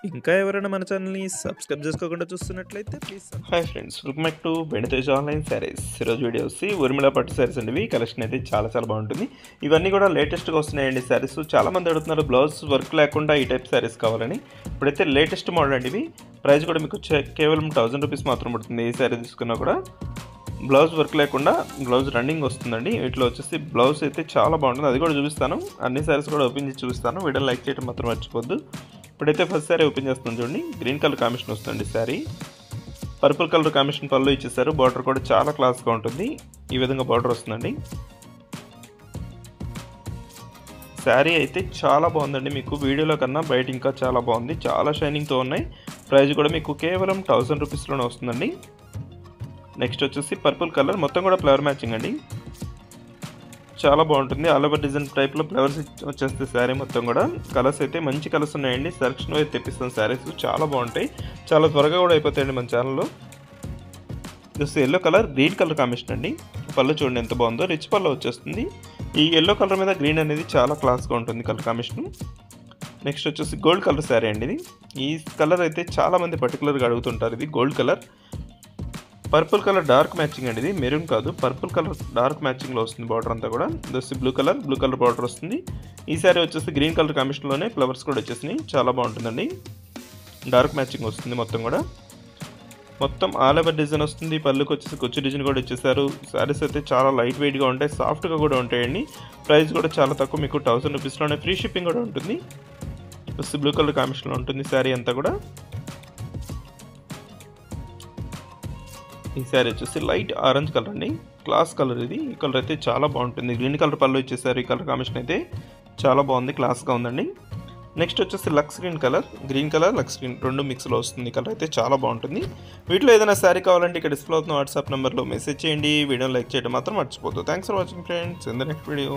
ఇంకా ఎవరైనా మన ఛానల్‌ని సబ్స్క్రైబ్ చేసుకోకుండా చూస్తున్నట్లయితే please hi friends, welcome back to Benitej online saris. ఈరోజు వీడియో వచ్చి ఊర్మిళ పట్టు శారీస్ అండి. ఇవి కలెక్షన్ అయితే చాలా బాగుంటుంది. ఇవన్నీ కూడా లేటెస్ట్గా వస్తున్నాయండి శారీస్. చాలామంది అడుగుతున్నారు బ్లౌజ్ వర్క్ లేకుండా ఈ టైప్ శారీస్ కావాలని. ఇప్పుడైతే లేటెస్ట్ మోడల్ అండి ఇవి. ప్రైస్ కూడా మీకు కేవలం 1000 రూపీస్ మాత్రం పడుతుంది. ఏ శారీ తీసుకున్నా కూడా బ్లౌజ్ వర్క్ లేకుండా బ్లౌజ్ రన్నింగ్ వస్తుందండి. వీటిలో వచ్చేసి బ్లౌజ్ అయితే చాలా బాగుంటుంది, అది కూడా చూపిస్తాను. అన్ని శారీస్ కూడా ఓపెన్ చేసి చూపిస్తాను. వీడియో లైక్ చేయడం మాత్రం మర్చిపోద్దు. ఇప్పుడైతే ఫస్ట్ శారీ ఓపెన్ చేస్తున్నాను చూడండి. గ్రీన్ కలర్ కాంబినేషన్ వస్తుంది శారీ. పర్పుల్ కలర్ కాంబినేషన్ పళ్ళు ఇచ్చేసారు. బార్డర్ కూడా చాలా క్లాస్గా ఉంటుంది. ఈ విధంగా బార్డర్ వస్తుందండి. శారీ అయితే చాలా బాగుందండి. మీకు వీడియోలో కన్నా బయట ఇంకా చాలా బాగుంది. చాలా షైనింగ్తో ఉన్నాయి. ప్రైస్ కూడా మీకు కేవలం 1000 రూపీస్లోనే వస్తుందండి. నెక్స్ట్ వచ్చేసి పర్పుల్ కలర్, మొత్తం కూడా ఫ్లవర్ మ్యాచింగ్ అండి. చాలా బాగుంటుంది. ఆల్ ఓవర్ డిజైన్ టైప్లో ఫ్లవర్స్ వచ్చేస్తే శారీ మొత్తం కూడా. కలర్స్ అయితే మంచి కలర్స్ ఉన్నాయండి. సెలక్షన్ అయితే తెప్పిస్తాం. శారీస్ చాలా బాగుంటాయి, చాలా త్వరగా కూడా అయిపోతాయండి మన ఛానల్లో. Just yellow colour green colour combination అండి. పళ్ళు చూడండి ఎంత బాగుందో, రిచ్ పళ్ళు వచ్చేస్తుంది. ఈ ఎల్లో కలర్ మీద గ్రీన్ అనేది చాలా క్లాస్గా ఉంటుంది కలర్ కాంబినేషన్. నెక్స్ట్ వచ్చేసి గోల్డ్ కలర్ శారీ అండి ఇది. ఈ కలర్ అయితే చాలామంది పర్టికులర్గా అడుగుతుంటారు. ఇది gold colour. Purple colour dark matching అండి. ఇది మెరూన్ కాదు, పర్పుల్ కలర్ డార్క్ మ్యాచింగ్లో వస్తుంది. బార్డర్ అంతా కూడా దోసి బ్లూ కలర్ బార్డర్ వస్తుంది. ఈ సారీ వచ్చేసి గ్రీన్ కలర్ కాంబినేషన్లోనే ఫ్లవర్స్ కూడా వచ్చేసినాయి. చాలా బాగుంటుందండి. డార్క్ మ్యాచింగ్ వస్తుంది మొత్తం కూడా. మొత్తం ఆల్ ఓవర్ డిజైన్ వస్తుంది. పళ్ళుకి వచ్చేసి కొచ్చు డిజైన్ కూడా ఇచ్చేసారు. శారీస్ అయితే చాలా లైట్ వెయిట్గా ఉంటాయి, సాఫ్ట్గా కూడా ఉంటాయండి. ప్రైస్ కూడా చాలా తక్కువ, మీకు 1000 రూపీస్లోనే ఫ్రీ షిప్పింగ్ కూడా ఉంటుంది. దోసి బ్లూ కలర్ కాంబినేషన్లో ఉంటుంది శారీ అంతా కూడా. ఈ శారీ వచ్చేసి లైట్ ఆరెంజ్ కలర్ అండి, క్లాస్ కలర్ ఇది. ఈ కలర్ అయితే చాలా బాగుంటుంది. గ్రీన్ కలర్ పళ్ళు ఇచ్చేసారు. ఈ కలర్ కాంబినేషన్ అయితే చాలా బాగుంది, క్లాస్గా ఉందండి. నెక్స్ట్ వచ్చేసి Lux green colour Lux green రెండు మిక్స్లో వస్తుంది. ఈ కలర్ అయితే చాలా బాగుంటుంది. వీటిలో ఏదైనా శారీ కావాలంటే ఇక్కడ డిస్ప్లే అవుతున్న వాట్సాప్ నెంబర్లో మెసేజ్ చేయండి. వీడియో లైక్ చేయడం మాత్రం మర్చిపోద్దు. Thanks for watching friends. In the next video.